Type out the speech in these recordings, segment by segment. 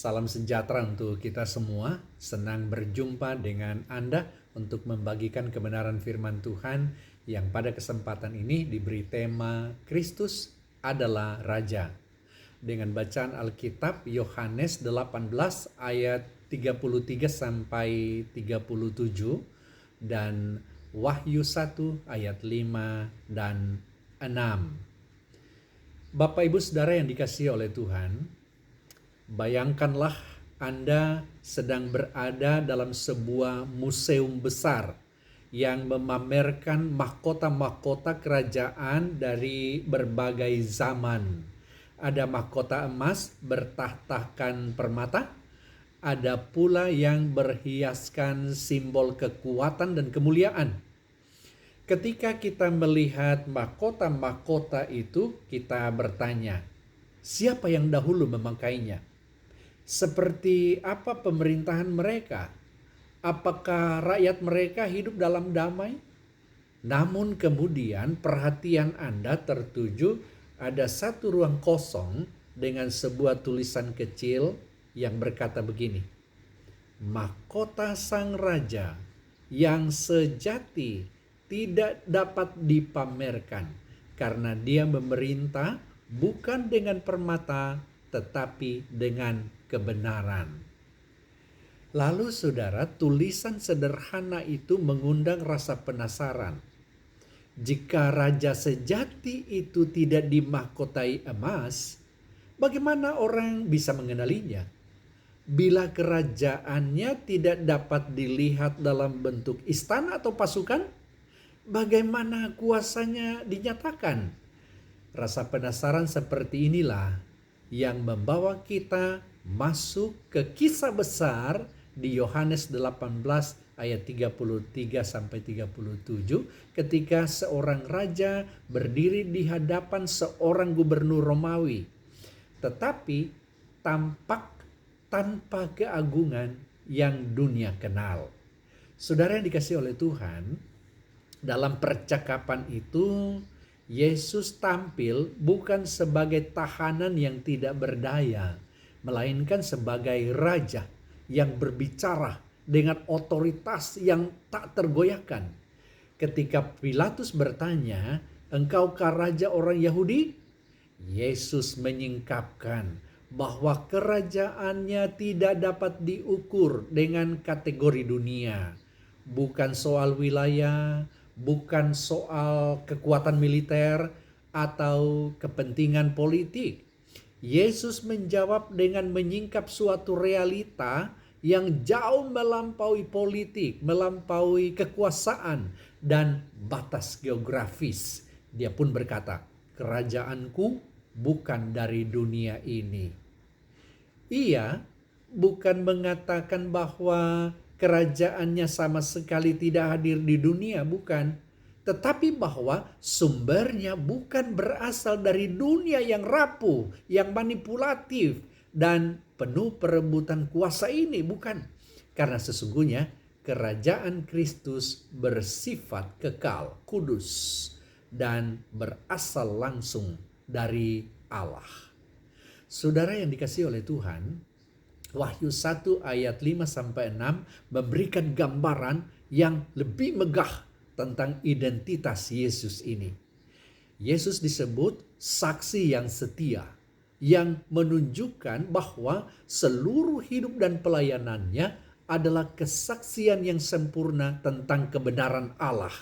Salam sejahtera untuk kita semua. Senang berjumpa dengan Anda untuk membagikan kebenaran firman Tuhan yang pada kesempatan ini diberi tema Kristus adalah Raja. Dengan bacaan Alkitab Yohanes 18 ayat 33 sampai 37 dan Wahyu 1 ayat 5 dan 6. Bapak Ibu Saudara yang dikasihi oleh Tuhan, bayangkanlah Anda sedang berada dalam sebuah museum besar yang memamerkan mahkota-mahkota kerajaan dari berbagai zaman. Ada mahkota emas bertahtakan permata, ada pula yang berhiaskan simbol kekuatan dan kemuliaan. Ketika kita melihat mahkota-mahkota itu, kita bertanya, siapa yang dahulu memakainya? Seperti apa pemerintahan mereka? Apakah rakyat mereka hidup dalam damai? Namun kemudian perhatian Anda tertuju ada satu ruang kosong dengan sebuah tulisan kecil yang berkata begini, mahkota sang raja yang sejati tidak dapat dipamerkan karena dia memerintah bukan dengan permata tetapi dengan kebenaran. Lalu saudara, tulisan sederhana itu mengundang rasa penasaran. Jika raja sejati itu tidak dimahkotai emas, bagaimana orang bisa mengenalinya? Bila kerajaannya tidak dapat dilihat dalam bentuk istana atau pasukan, bagaimana kuasanya dinyatakan? Rasa penasaran seperti inilah yang membawa kita masuk ke kisah besar di Yohanes 18 ayat 33 sampai 37 ketika seorang raja berdiri di hadapan seorang gubernur Romawi, tetapi tampak tanpa keagungan yang dunia kenal. Saudara yang dikasihi oleh Tuhan, dalam percakapan itu Yesus tampil bukan sebagai tahanan yang tidak berdaya, melainkan sebagai raja yang berbicara dengan otoritas yang tak tergoyahkan. Ketika Pilatus bertanya, "Engkaukah raja orang Yahudi?" Yesus menyingkapkan bahwa kerajaannya tidak dapat diukur dengan kategori dunia. Bukan soal wilayah, bukan soal kekuatan militer atau kepentingan politik. Yesus menjawab dengan menyingkap suatu realita yang jauh melampaui politik, melampaui kekuasaan dan batas geografis. Dia pun berkata, "Kerajaanku bukan dari dunia ini." Ia bukan mengatakan bahwa kerajaannya sama sekali tidak hadir di dunia, bukan. Tetapi bahwa sumbernya bukan berasal dari dunia yang rapuh, yang manipulatif, dan penuh perebutan kuasa ini, bukan. Karena sesungguhnya kerajaan Kristus bersifat kekal, kudus, dan berasal langsung dari Allah. Saudara yang dikasihi oleh Tuhan, Wahyu 1 ayat 5 sampai 6 memberikan gambaran yang lebih megah tentang identitas Yesus ini. Yesus disebut saksi yang setia, yang menunjukkan bahwa seluruh hidup dan pelayanannya adalah kesaksian yang sempurna tentang kebenaran Allah.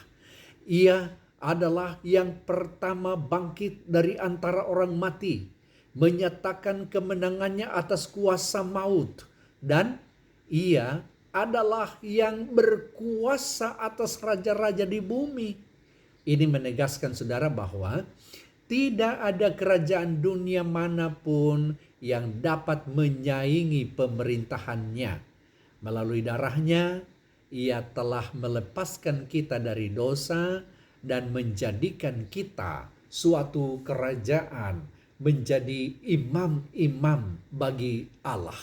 Ia adalah yang pertama bangkit dari antara orang mati, menyatakan kemenangannya atas kuasa maut, dan ia adalah yang berkuasa atas raja-raja di bumi. Ini menegaskan saudara bahwa tidak ada kerajaan dunia manapun yang dapat menyaingi pemerintahannya. Melalui darahnya, ia telah melepaskan kita dari dosa dan menjadikan kita suatu kerajaan, menjadi imam-imam bagi Allah.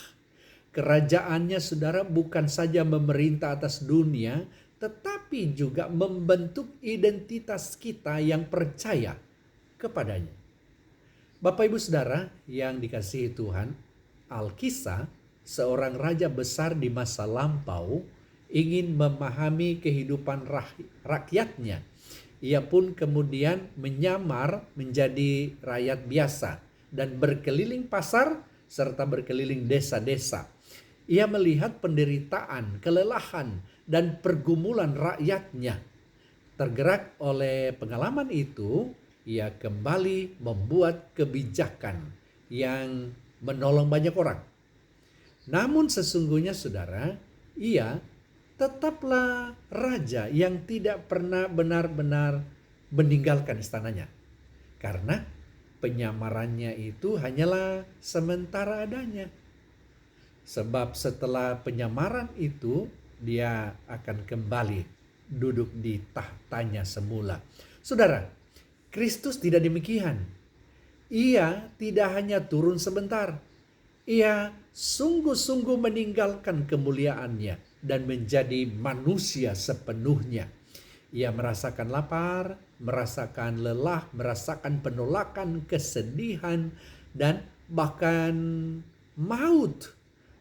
Kerajaannya saudara bukan saja memerintah atas dunia, tetapi juga membentuk identitas kita yang percaya kepadanya. Bapak Ibu Saudara yang dikasihi Tuhan, Alkisah seorang raja besar di masa lampau ingin memahami kehidupan rakyatnya. Ia pun kemudian menyamar menjadi rakyat biasa dan berkeliling pasar serta berkeliling desa-desa. Ia melihat penderitaan, kelelahan, dan pergumulan rakyatnya. Tergerak oleh pengalaman itu, ia kembali membuat kebijakan yang menolong banyak orang. Namun sesungguhnya saudara, ia tetaplah raja yang tidak pernah benar-benar meninggalkan istananya. Karena penyamarannya itu hanyalah sementara adanya. Sebab setelah penyamaran itu, dia akan kembali duduk di tahtanya semula. Saudara, Kristus tidak demikian. Ia tidak hanya turun sebentar. Ia sungguh-sungguh meninggalkan kemuliaannya dan menjadi manusia sepenuhnya. Ia merasakan lapar, merasakan lelah, merasakan penolakan, kesedihan, dan bahkan maut.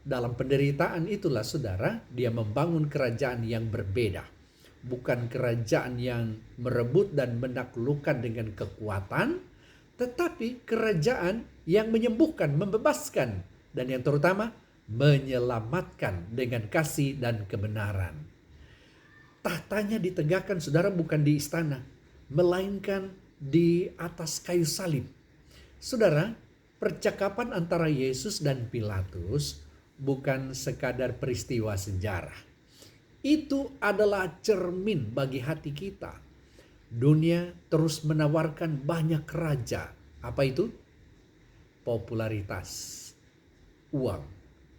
Dalam penderitaan itulah saudara, dia membangun kerajaan yang berbeda. Bukan kerajaan yang merebut dan menaklukkan dengan kekuatan, tetapi kerajaan yang menyembuhkan, membebaskan, dan yang terutama menyelamatkan dengan kasih dan kebenaran. Tahtanya ditegakkan saudara bukan di istana, melainkan di atas kayu salib. Saudara, percakapan antara Yesus dan Pilatus bukan sekadar peristiwa sejarah. Itu adalah cermin bagi hati kita. Dunia terus menawarkan banyak raja. Apa itu? Popularitas, uang,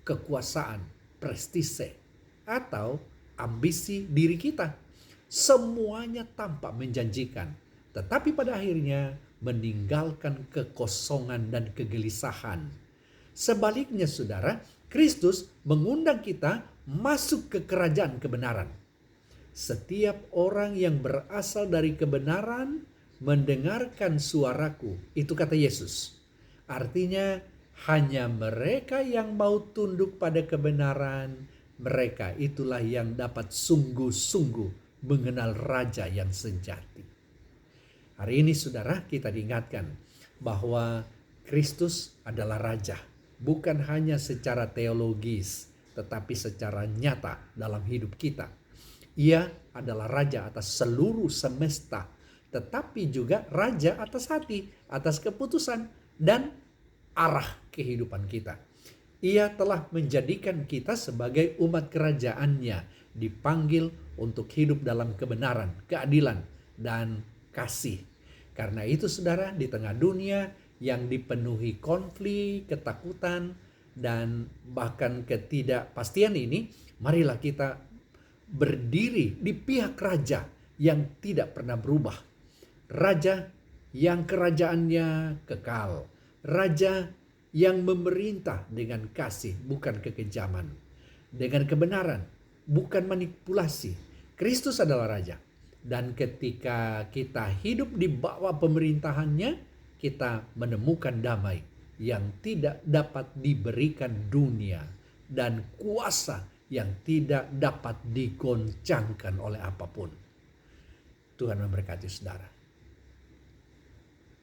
kekuasaan, prestise, atau ambisi diri kita. Semuanya tampak menjanjikan, tetapi pada akhirnya meninggalkan kekosongan dan kegelisahan. Sebaliknya saudara, Kristus mengundang kita masuk ke kerajaan kebenaran. Setiap orang yang berasal dari kebenaran mendengarkan suaraku. Itu kata Yesus. Artinya hanya mereka yang mau tunduk pada kebenaran, mereka itulah yang dapat sungguh-sungguh mengenal Raja yang sejati. Hari ini saudara, kita diingatkan bahwa Kristus adalah Raja. Bukan hanya secara teologis, tetapi secara nyata dalam hidup kita. Ia adalah Raja atas seluruh semesta, tetapi juga Raja atas hati, atas keputusan, dan arah kehidupan kita. Ia telah menjadikan kita sebagai umat kerajaannya, dipanggil untuk hidup dalam kebenaran, keadilan, dan kasih. Karena itu saudara, di tengah dunia yang dipenuhi konflik, ketakutan, dan bahkan ketidakpastian ini, marilah kita berdiri di pihak Raja yang tidak pernah berubah. Raja yang kerajaannya kekal. Raja yang memerintah dengan kasih, bukan kekejaman. Dengan kebenaran, bukan manipulasi. Kristus adalah Raja. Dan ketika kita hidup di bawah pemerintahannya, kita menemukan damai yang tidak dapat diberikan dunia dan kuasa yang tidak dapat digoncangkan oleh apapun. Tuhan memberkati saudara.